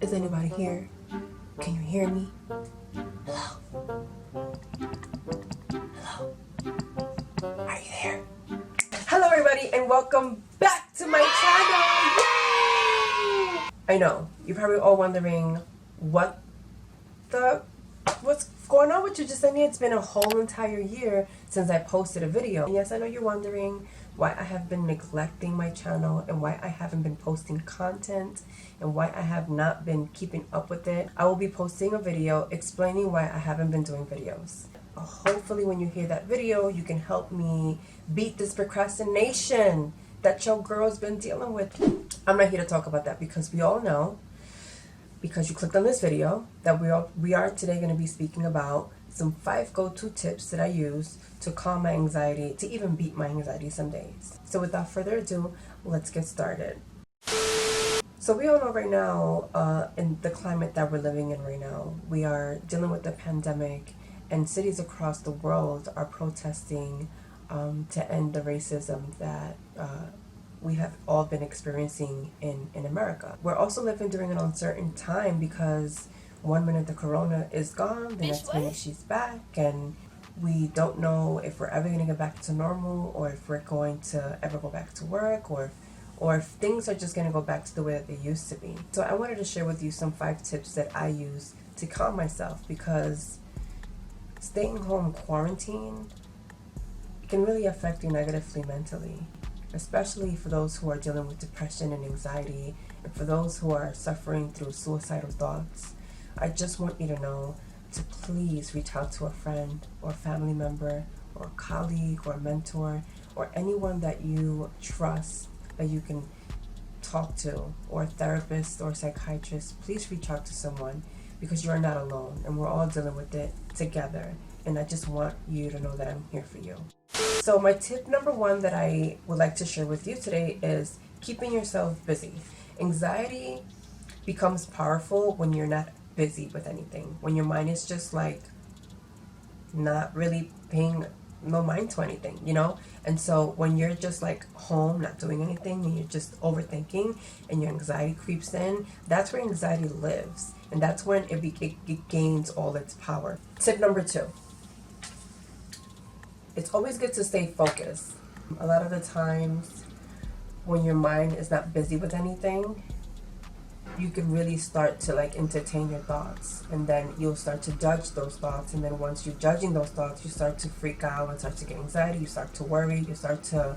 Is anybody here? Can you hear me? Hello? Hello? Are you there? Hello everybody and welcome back to my channel! Yay! I know, you're probably all wondering what's going on with you, Jasenia. It's been a whole entire year since I posted a video. And yes, I know you're wondering why I have been neglecting my channel and why I haven't been posting content and why I have not been keeping up with it. I will be posting a video explaining why I haven't been doing videos. Hopefully when you hear that video, you can help me beat this procrastination that your girl's been dealing with. I'm not here to talk about that because we all know, because you clicked on this video, that we are today going to be speaking about some 5 go-to tips that I use to calm my anxiety, to even beat my anxiety some days. So without further ado, let's get started. So we all know right now, in the climate that we're living in right now, we are dealing with the pandemic, and cities across the world are protesting to end the racism that we have all been experiencing in America. We're also living during an uncertain time because one minute the corona is gone, the next minute she's back, and we don't know if we're ever going to get back to normal, or if we're going to ever go back to work, or if things are just going to go back to the way that they used to be. So I wanted to share with you some 5 tips that I use to calm myself, because staying home quarantined can really affect you negatively mentally, especially for those who are dealing with depression and anxiety, and for those who are suffering through suicidal thoughts. I just want you to know to please reach out to a friend or family member or a colleague or a mentor or anyone that you trust that you can talk to, or a therapist or a psychiatrist. Please reach out to someone, because you are not alone and we're all dealing with it together. And I just want you to know that I'm here for you. So my tip number 1 that I would like to share with you today is keeping yourself busy. Anxiety becomes powerful when you're not busy with anything, when your mind is just like not really paying no mind to anything, you know? And so when you're just like home, not doing anything, and you're just overthinking and your anxiety creeps in, that's where anxiety lives. And that's when it gains all its power. Tip number 2. It's always good to stay focused. A lot of the times when your mind is not busy with anything, you can really start to like entertain your thoughts, and then you'll start to judge those thoughts, and then once you're judging those thoughts, you start to freak out and start to get anxiety, you start to worry, you start to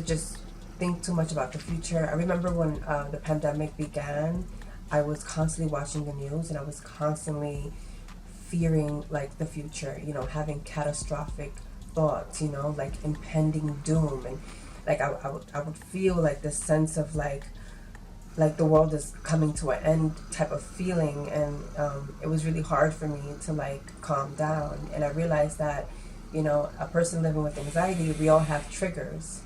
just think too much about the future. I remember when the pandemic began, I was constantly watching the news, and I was constantly fearing like the future, you know, having catastrophic thoughts, you know, like impending doom, and like I would feel like this sense of like the world is coming to an end type of feeling, and it was really hard for me to like calm down. And I realized that, you know, a person living with anxiety, we all have triggers.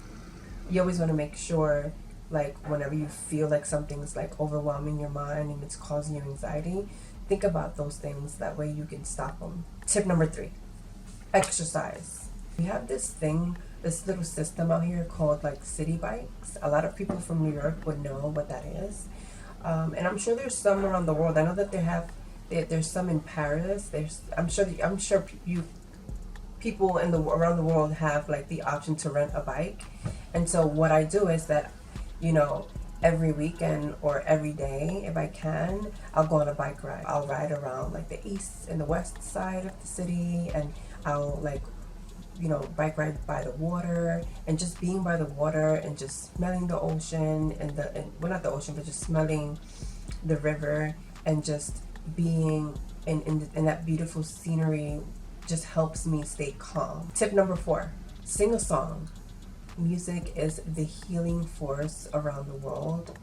You always want to make sure, like, whenever you feel like something's like overwhelming your mind and it's causing you anxiety, think about those things, that way you can stop them. Tip number 3, exercise. We have this little system out here called like city bikes. A lot of people from New York would know what that is, and I'm sure there's some around the world. I know that there's some in Paris. I'm sure people around the world have like the option to rent a bike. And so what I do is that, you know, every weekend or every day, if I can, I'll go on a bike ride. I'll ride around like the east and the west side of the city, and I'll like, you know, bike ride by the water, and just being by the water and just smelling the ocean, and well, not the ocean, but just smelling the river, and just being in that beautiful scenery just helps me stay calm. Tip number 4, sing a song. Music is the healing force around the world,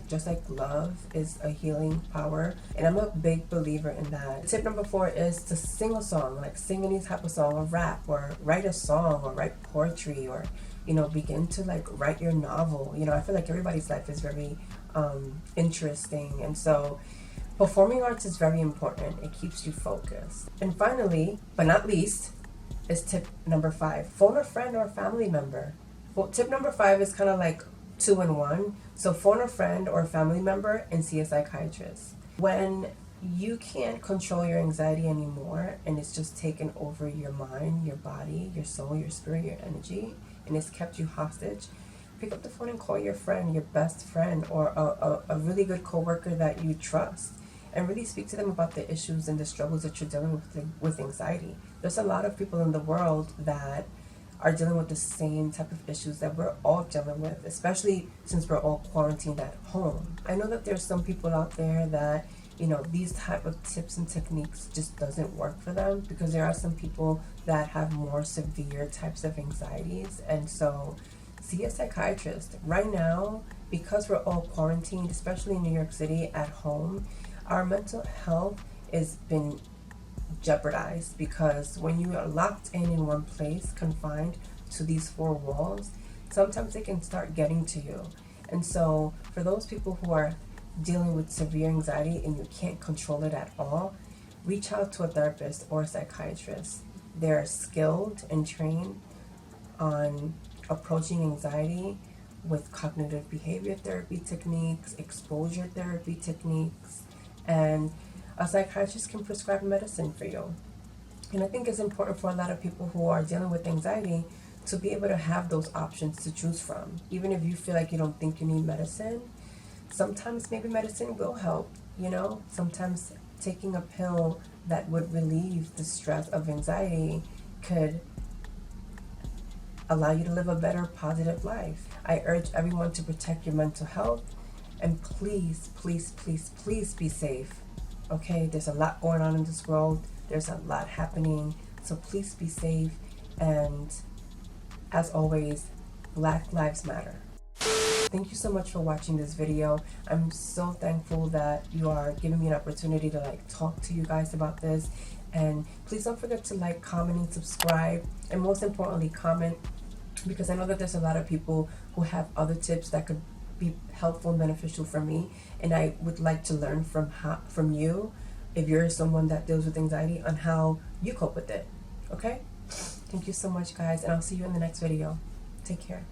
just like love is a healing power, and I'm a big believer in that. Tip number 4 is to sing a song, like sing any type of song, or rap, or write a song, or write poetry, or, you know, begin to like write your novel. You know, I feel like everybody's life is very interesting, and so performing arts is very important. It keeps you focused. And finally, but not least, is tip number 5. Phone a friend or a family member. Well, tip number 5 is kind of like two in one. So phone a friend or a family member and see a psychiatrist. When you can't control your anxiety anymore and it's just taken over your mind, your body, your soul, your spirit, your energy, and it's kept you hostage, pick up the phone and call your friend, your best friend, or a really good coworker that you trust, and really speak to them about the issues and the struggles that you're dealing with anxiety. There's a lot of people in the world that are dealing with the same type of issues that we're all dealing with, especially since we're all quarantined at home. I know that there's some people out there that, you know, these type of tips and techniques just doesn't work for them, because there are some people that have more severe types of anxieties, and so see a psychiatrist. Right now, because we're all quarantined, especially in New York City at home, our mental health has been jeopardized, because when you are locked in one place, confined to these four walls, sometimes they can start getting to you. And so for those people who are dealing with severe anxiety and you can't control it at all, reach out to a therapist or a psychiatrist. They're skilled and trained on approaching anxiety with cognitive behavior therapy techniques, exposure therapy techniques, and a psychiatrist can prescribe medicine for you. And I think it's important for a lot of people who are dealing with anxiety to be able to have those options to choose from. Even if you feel like you don't think you need medicine, sometimes maybe medicine will help, you know? Sometimes taking a pill that would relieve the stress of anxiety could allow you to live a better, positive life. I urge everyone to protect your mental health, and please, please, please, please be safe. Okay, there's a lot going on in this world. There's a lot happening. So please be safe. And as always, Black Lives Matter. Thank you so much for watching this video. I'm so thankful that you are giving me an opportunity to talk to you guys about this. And please don't forget to comment, and subscribe. And most importantly, comment, because I know that there's a lot of people who have other tips that could be helpful and beneficial for me, and I would like to learn from you, if you're someone that deals with anxiety, on how you cope with it. Okay? Thank you so much, guys, and I'll see you in the next video. Take care.